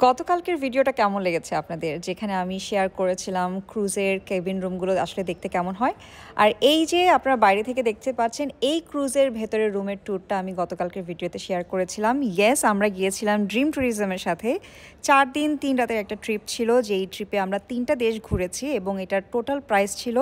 গতকালকের ভিডিওটা কেমন লেগেছে আপনাদের, যেখানে আমি শেয়ার করেছিলাম ক্রুজের কেবিন রুমগুলো আসলে দেখতে কেমন হয়। আর এই যে আপনারা বাইরে থেকে দেখতে পাচ্ছেন এই ক্রুজের ভেতরের রুমের ট্যুরটা আমি গতকালকের ভিডিওতে শেয়ার করেছিলাম। ইয়েস, আমরা গিয়েছিলাম ড্রিম ট্যুরিজমের সাথে। 4 দিন 3 রাতের একটা ট্রিপ ছিল, যেই ট্রিপে আমরা 3টা দেশ ঘুরেছি এবং এটার টোটাল প্রাইস ছিল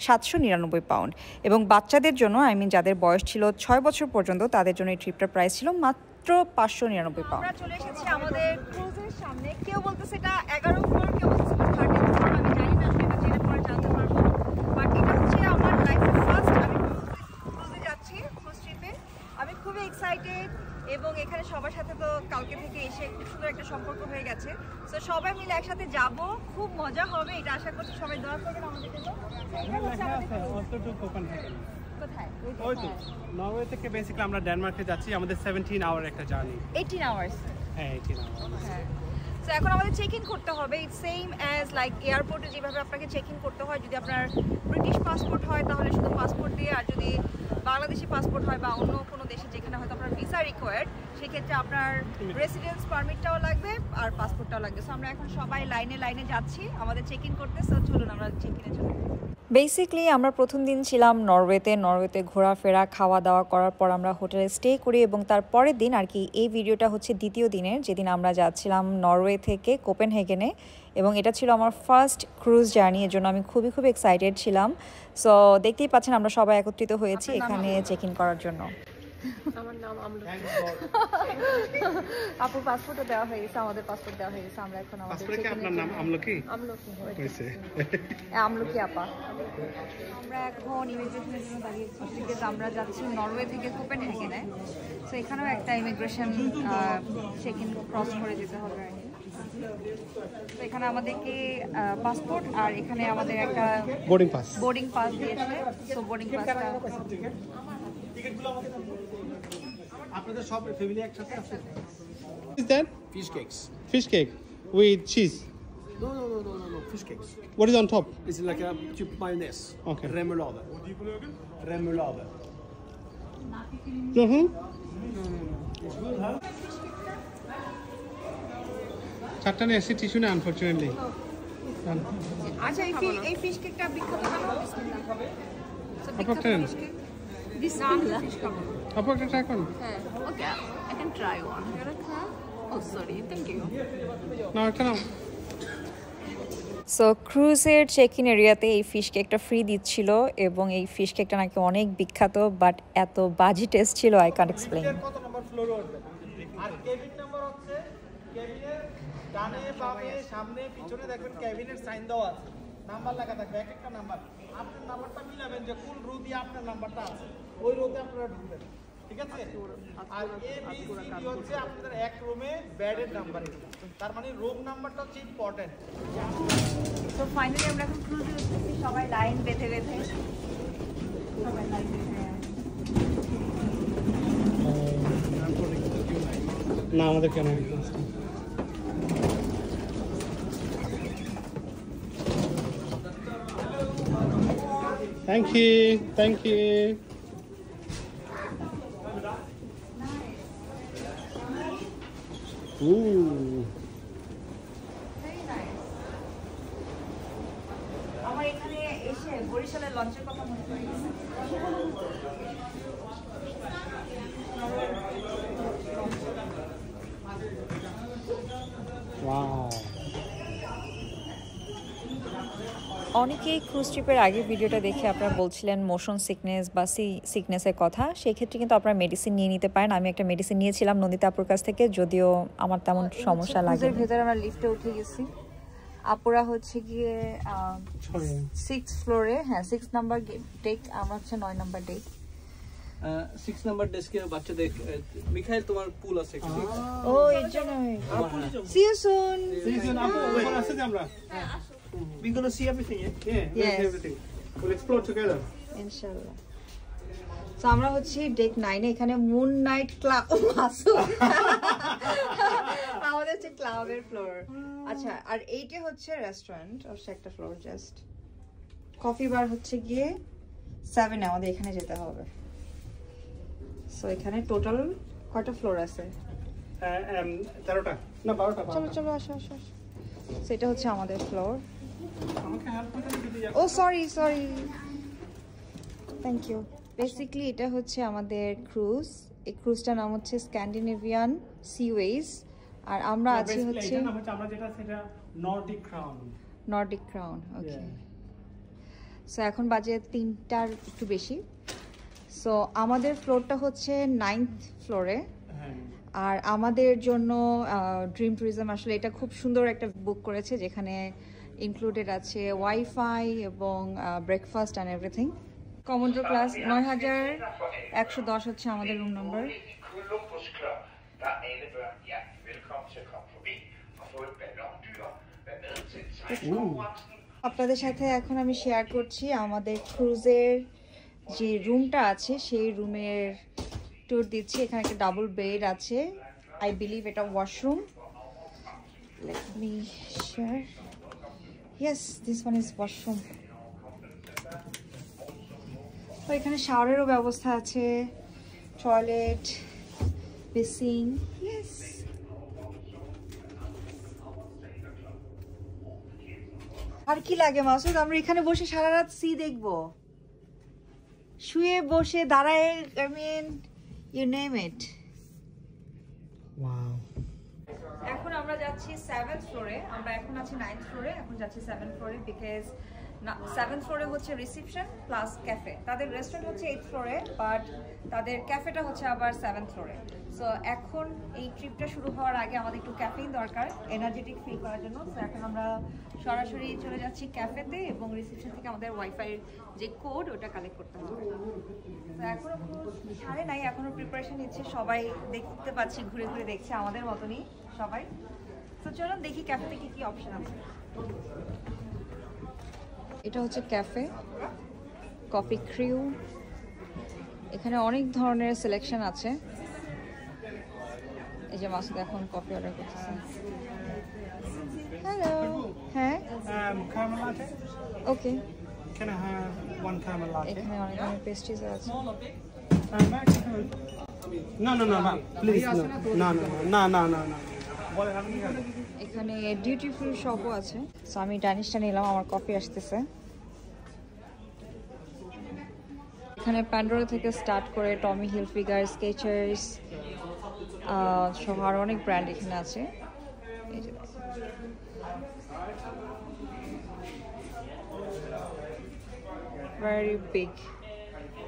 799 পাউন্ড। এবং বাচ্চাদের জন্য, যাদের বয়স ছিল 6 বছর পর্যন্ত, তাদের জন্য এই ট্রিপটার প্রাইস ছিল মাত্র 599 পাউন্ড। আমরা চলে এসেছি আমাদের ক্রুজের সামনে। কেউ বলতেছে এটা 11 ফ্লোর, কেউ বলতেছে 13 ফ্লোর, আমি জানি না, সেটা জেনে পরে জানতে পারবো। বাট এটা হচ্ছে আমার লাইফের ফার্স্ট আমি ক্রুজে যাচ্ছি, ক্রুজ ট্রিপে। আমি খুবই এক্সাইটেড এবং এখানে সবার সাথে তো কালকে থেকে এসে খুব সুন্দর একটা সম্পর্ক হয়ে গেছে। তো সবাই মিলে একসাথে যাব, খুব মজা হবে, এটা আশা করছি। সবাই দোয়া করবেন আমাদের জন্য। নরওয়ে থেকে বেসিক্যালি আমরা ডেনমার্কে যাচ্ছি, আমাদের 17 আওয়ার একটা জার্নি। 18 আওয়ার্স। হ্যাঁ, 18 আওয়ার। হ্যাঁ। সো এখন আমাদের চেক ইন করতে হবে। ইটস সেম অ্যাজ লাইক এয়ারপোর্টে যেভাবে আপনাকে চেক ইন করতে হয়। যদি আপনার ব্রিটিশ পাসপোর্ট হয় তাহলে শুধু পাসপোর্ট দিয়ে, আর যদি বাংলাদেশি পাসপোর্ট হয় বা অন্য কোনো দেশে যেখানে হয়তো আপনার ভিসা রিকোয়ার্ড, সেক্ষেত্রে আপনার রেসিডেন্স পারমিটটাও লাগবে আর পাসপোর্টটাও লাগবে। সো আমরা এখন সবাই লাইনে যাচ্ছি আমাদের চেক ইন করতে। সো চলুন আমরা চেক ইনে চলে। বেসিক্যালি আমরা প্রথম দিন ছিলাম নরওয়েতে ঘোরাফেরা খাওয়া দাওয়া করার পর আমরা হোটেলে স্টে করি এবং তার পরের দিন আর কি, এই ভিডিওটা হচ্ছে দ্বিতীয় দিনের, যেদিন আমরা যাচ্ছিলাম নরওয়ে থেকে কোপেনহেগেনে। এবং এটা ছিল আমার ফার্স্ট ক্রুজ জার্নি, এর জন্য আমি খুবই এক্সাইটেড ছিলাম। সো দেখতেই পাচ্ছেন আমরা সবাই একত্রিত হয়েছি এখানে চেক ইন করার জন্য। আমার নাম আমলকি। আপু পাসপোর্টও দেওয়া হয়ে গেছে, আমাদের পাসপোর্ট দেওয়া হয়ে গেছে। আমরা এখন আমাদের পাসপোর্টে আপনার নাম আমলকি? আমলকি হয়েছে। আমলকি আপা। আমরা এখন ইমিগ্রেশনের জন্য দাঁড়িয়েছি, বিকজ আমরা যাচ্ছি নরওয়ে থেকে কোপেনহেগেনে। সো এখানেও একটা ইমিগ্রেশন চেক ইন ক্রস করে যেতে হবে আর কি। তো এখানে আমাদেরকে পাসপোর্ট আর এখানে আমাদের একটা বোর্ডিং পাস দিয়েছে। সো বোর্ডিং পাসটা আপনাদের সব ফ্যামিলি একসাথে আছে? Is that Fish cakes. fish cake with cheese? No. Fish cakes. What is on top? It's like a typ mayonnaise. Okay. Remoulade. Remoulade. চারটা নিয়ে আসছি, টিস্যু না আনফরচুনেটলি। আচ্ছা, এই ফিশ কেকটা বিখ্যাত কেন? আপনার বিসমিল্লাহ। আপনার ট্রাই করুন। হ্যাঁ, ওকে, I can try one. You wanna try? Oh, sorry. Thank you. না, একটা নাও। সো ক্রুজের চেক ইন এরিয়াতে এই ফিশ কেকটা ফ্রি দিচ্ছিল এবং এই ফিশ কেকটা নাকি অনেক বিখ্যাত, বাট এত বাজি টেস্ট ছিল, আই ক্যান্ট এক্সপ্লেইন। কত নম্বর ফ্লোরে উঠবে? আর কেবিন নাম্বার হচ্ছে, কেবিনের ডানে বামে সামনে পিছনে দেখবেন কেবিনের সাইন দেওয়া আছে, নাম্বার লেখা থাকবে, এক একটা নাম্বার। আপনার নাম্বারটা মিলাবেন যে কোন রো দিয়ে আপনার নাম্বারটা আছে, ওই রোতে আপনারা ঢুকবেন, ঠিক আছে? আর এ বি সি ডি হচ্ছে আপনাদের এক রুমে বেডের নাম্বার, তার মানে রুম নাম্বারটা হচ্ছে ইম্পর্টেন্ট। তো ফাইনালি আমরা এখন ক্রুজে উঠতেছি, সবাই লাইন বেঁধে সবাই লাইন বেঁধে। না, আমাদের কেন? Thank you. Ooh. আমার এখানে এসে বরিশালের লঞ্চের কথা মনে পড়ে গেছে। Wow. অনেকেই ক্রুজ ট্রিপের আগের ভিডিওটা দেখে আপনারা বলছিলেন মোশন সিকনেস বা সিকনেসের কথা। সেই ক্ষেত্রে কিন্তু আপনারা মেডিসিন নিয়ে নিতে পারেন। আমি একটা মেডিসিন নিয়েছিলাম নন্দিতা আপুর কাছ থেকে, যদিও আমার তেমন সমস্যা লাগে। ভেতরে আমরা লিফটে উঠে গেছি। আপুরা হচ্ছে গিয়ে 6 ফ্লোরে, হ্যাঁ 6 নাম্বার ডেক, আমরা হচ্ছে 9 নাম্বার ডেক। 6 নাম্বার ডেস্কে বাচ্চাদের মিখাইল তোমার পুল আছে এখানে। ও এর জন্যই। See you soon. আপু, ওখানে আছে যে আমরা। We're gonna see everything, yeah? Yes. Everything. We'll explore together. ইনশাআল্লাহ। তো আমরা হচ্ছে ডেক 9 এ, এখানে মুন নাইট ক্লাব মাসুদ। আমাদের হচ্ছে ক্লাবের ফ্লোর। আচ্ছা, আর এইটা হচ্ছে রেস্টুরেন্ট, আর একটা ফ্লোর জাস্ট। কফি বার হচ্ছে গিয়ে 7 এ, আমাদের এখানে যেতে হবে। সো এখানে টোটাল কয়টা ফ্লোর আছে? 13টা। না 12টা চলো চলো আসো আসো আসো। সেটা হচ্ছে আমাদের ফ্লোর। আমাকে হেল্প করতে যদি ও sorry sorry, thank you. Basically এটা হচ্ছে আমাদের ক্রুজ। এই ক্রুজটার নাম হচ্ছে স্ক্যান্ডিনেভিয়ান সিওয়েজ। আর আমরা আছি হচ্ছে এটা না হচ্ছে আমরা যেটা সেটা Nordic crown. Nordic crown. Okay, so এখন বাজে 3টার একটু বেশি। সো আমাদের ফ্লোরটা হচ্ছে 9th ফ্লোরে। হ্যাঁ, আর আমাদের জন্য ড্রিম ট্যুরিজম আসলে এটা খুব সুন্দর একটা বুক করেছে, যেখানে ইনক্লুডেড আছে ওয়াইফাই এবং breakfast and everything. Commodore class 9110 হচ্ছে আমাদের room number. Columbus Club, der er alle børn hjertelig velkommen til at komme forbi og få et ballondyr. Vær med til sejlkonkurrencen. আপনাদের সাথে এখন আমি শেয়ার করছি আমাদের ক্রুজের যে রুমটা আছে সেই রুমের ট্যুর দিচ্ছি। এখানে একটা ডাবল বেড আছে, আই বিলিভ এটা washroom. Let me share. Yes, this one is washroom. তো এখানে শাওয়ারেরও ব্যবস্থা আছে, টয়লেট, বেসিন। ইয়েস, আর কি লাগে মাসুদ? আমরা এখানে বসে সারা রাত সি দেখবো, শুয়ে বসে দাঁড়ায়, I mean you name it. Wow. এখন আমরা যাচ্ছি 7th ফ্লোরে। আমরা এখন আছি 9th ফ্লোরে, এখন যাচ্ছি 7th ফ্লোরে বিকজ 7th ফ্লোরে হচ্ছে রিসেপশন প্লাস ক্যাফে। তাদের রেস্টুরেন্ট হচ্ছে 8th ফ্লোরে, বাট তাদের ক্যাফেটা হচ্ছে আবার 7th ফ্লোরে। সো এখন এই ট্রিপটা শুরু হওয়ার আগে আমাদের একটু ক্যাফেইন দরকার এনার্জেটিক ফিল করার জন্য। সো এখন আমরা সরাসরি চলে যাচ্ছি ক্যাফেতে এবং রিসেপশন থেকে আমাদের ওয়াইফাইয়ের যে কোড ওটা কালেক্ট করতে হবে। তো এখনো ছাড়ে নাই, এখনো প্রিপারেশন নিচ্ছে সবাই, দেখতে পাচ্ছি ঘুরে ঘুরে দেখছে আমাদের মতনই সবাই। তো চলুন দেখি ক্যাফেতে কি কি অপশন আছে। এটা হচ্ছে ক্যাফে, কফি ক্রিউ। এখানে অনেক ধরনের সিলেকশন আছে। এই যে মাসুদ এখন কফি অর্ডার করতেছে। হ্যালো, হ্যাঁ Caramel latte? Okay. Can I have one caramel latte? এখানে অনেক ধরনের পেস্ট্রিজ আছে। No, no, no, ma'am. Please, no. No, no, no, no, no, no. বলেন আপনি কি খাবেন? এখানে ডিউটি ফ্রি শপও আছে। সো আমি ড্যানিশটা নিলাম, আমার কফি আসতেছে। এখানে প্যান্ডোরা থেকে স্টার্ট করে টমি হিলফিগার, স্কেচার্স সহ আরও অনেক ব্র্যান্ড এখানে আছে। এই যে ভেরি বিগ,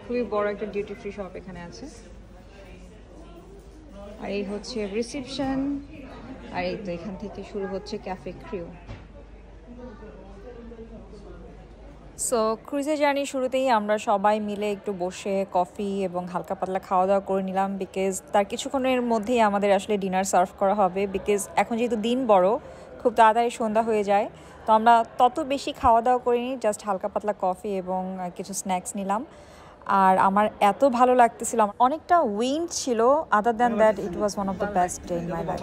খুবই বড় একটা ডিউটি ফ্রি শপ এখানে আছে। আর এই হচ্ছে রিসেপশন, আর এই তো এখান থেকে শুরু হচ্ছে ক্যাফে ক্রিউ। সো ক্রুজে জার্নি শুরুতেই আমরা সবাই মিলে একটু বসে কফি এবং হালকা পাতলা খাওয়া দাওয়া করে নিলাম, বিকজ তার কিছুক্ষণের মধ্যেই আমাদের আসলে ডিনার সার্ভ করা হবে। বিকজ এখন যেহেতু দিন বড়, খুব তাড়াতাড়ি সন্ধ্যা হয়ে যায়, তো আমরা তত বেশি খাওয়া দাওয়া করিনি, জাস্ট হালকা পাতলা কফি এবং কিছু স্ন্যাক্স নিলাম। আর আমার এত ভালো লাগতেছিল, অনেকটা উইন্ড ছিল। Other than that it was one of the best day in my life.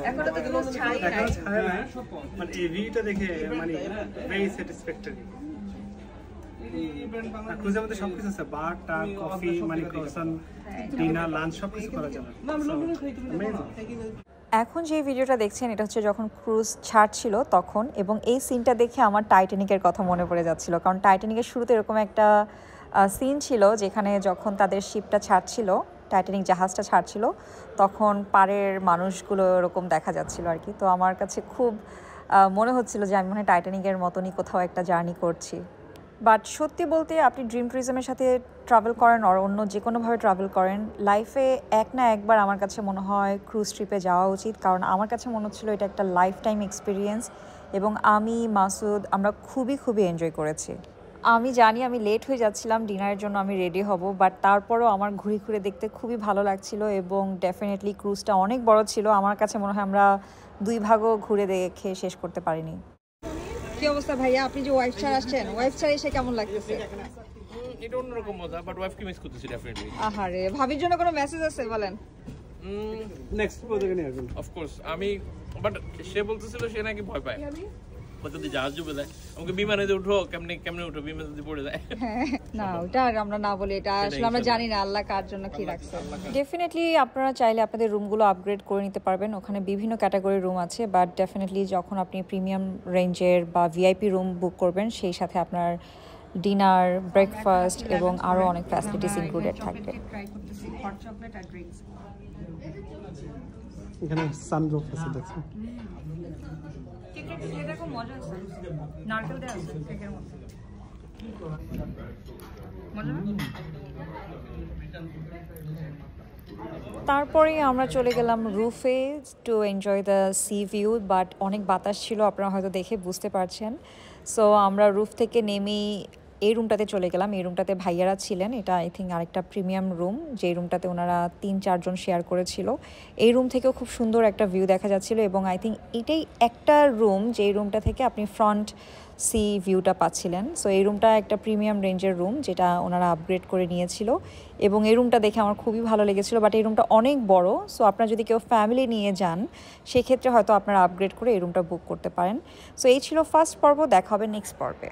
এখনো তো ক্লোজ ছাড়াই নাই। এখনো ছাড়ে নাই, মানে এই ভিউটা দেখে মানে ভেরি স্যাটিসফ্যাক্টরি। ক্রুজের মধ্যে সবকিছু আছে, বার, টা, কফি, মানে ক্রোসান্ট, ডিনার, লাঞ্চ সবকিছু করা যাবে। এখন যে ভিডিওটা দেখছেন এটা হচ্ছে যখন ক্রুজ ছাড়ছিল তখন, এবং এই সিনটা দেখে আমার টাইটানিকের কথা মনে পড়ে যাচ্ছিল। কারণ টাইটানিকের শুরুতে এরকম একটা সিন ছিল যেখানে যখন তাদের শিপটা ছাড়ছিল, টাইটানিক জাহাজটা ছাড়ছিল, তখন পাড়ের মানুষগুলো এরকম দেখা যাচ্ছিল আর কি। তো আমার কাছে খুব মনে হচ্ছিল যে আমি মনে হয় টাইটানিকের মতনই কোথাও একটা জার্নি করছি। বাট সত্যি বলতে আপনি ড্রিম ট্যুরিজমের সাথে ট্রাভেল করেন আর অন্য যে কোনোভাবে ট্রাভেল করেন, লাইফে এক না একবার আমার কাছে মনে হয় ক্রুজ ট্রিপে যাওয়া উচিত। কারণ আমার কাছে মনে হচ্ছিলো এটা একটা লাইফ টাইম এক্সপিরিয়েন্স, এবং আমি, মাসুদ, আমরা খুবই এনজয় করেছি। আমি জানি আমি লেট হয়ে যাচ্ছিলাম, ডিনারের জন্য আমি রেডি হব, বাট তারপরও আমার ঘুরে দেখতে খুবই ভালো লাগছিল। এবং ডেফিনেটলি ক্রুজটা অনেক বড় ছিল, আমার কাছে মনে হয় আমরা 2 ভাগও ঘুরে দেখে শেষ করতে পারিনি। কি অবস্থা ভাইয়া, আপনি যে ওয়াইফ ছাড়া আসছেন, ওয়াইফ ছাড়া এসে কেমন লাগতেছে? এটা অন্যরকম মজা, বাট ওয়াইফকে মিস করতেছি ডেফিনেটলি। আহারে, ভাবির জন্য কোনো মেসেজ আছে বলেন? নেক্সট প্রজেক্টে নিয়ে আসবেন। অফ কোর্স আমি, বাট সে বলতেছিল সে নাকি ভয় পায়। যদি জাহাজ ডুবে যায় আমাকে বিমানে যে উঠো কেমনে কেমনে উঠো বিমানে যদি পড়ে যায় না ওটা আর আমরা না বলি, এটা আসলে আমরা জানি না আল্লাহ কার জন্য কি রাখছে। ডেফিনেটলি আপনারা চাইলে আপনাদের রুমগুলো আপগ্রেড করে নিতে পারবেন, ওখানে বিভিন্ন ক্যাটাগরির রুম আছে, বাট ডেফিনেটলি যখন আপনি প্রিমিয়াম রেঞ্জের বা ভিআইপি রুম বুক করবেন সেই সাথে আপনার ডিনার, ব্রেকফাস্ট এবং আরও অনেক ফ্যাসিলিটিস ইনক্লুডেড থাকবে। ট্রাই করতেছি হট চকলেট আর ড্রিঙ্কস। এখানে সানরুফ আছে দেখো। কেকটা খেতে খুব মজা আছে, নারকেল দেওয়া আছে কেকের মধ্যে, মজা না? তারপরে আমরা চলে গেলাম রুফে to enjoy the sea view, but অনেক বাতাস ছিল, আপনারা হয়তো দেখে বুঝতে পারছেন। সো আমরা রুফ থেকে নেমেই এই রুমটাতে চলে গেলাম। এই রুমটাতে ভাইয়ারা ছিলেন, এটা আই থিঙ্ক আরেকটা প্রিমিয়াম রুম, যে রুমটাতে ওনারা 3-4 জন শেয়ার করেছিল। এই রুম থেকেও খুব সুন্দর একটা ভিউ দেখা যাচ্ছিল এবং আই থিঙ্ক এটাই একটা রুম যেই রুমটা থেকে আপনি ফ্রন্ট সি ভিউটা পাচ্ছিলেন। সো এই রুমটা একটা প্রিমিয়াম রেঞ্জের রুম যেটা ওনারা আপগ্রেড করে নিয়েছিল এবং এই রুমটা দেখে আমার খুবই ভালো লেগেছিল, বাট এই রুমটা অনেক বড়। সো আপনারা যদি কেউ ফ্যামিলি নিয়ে যান সেক্ষেত্রে হয়তো আপনারা আপগ্রেড করে এই রুমটা বুক করতে পারেন। সো এই ছিল ফার্স্ট পর্ব, দেখা হবে নেক্সট পর্বে।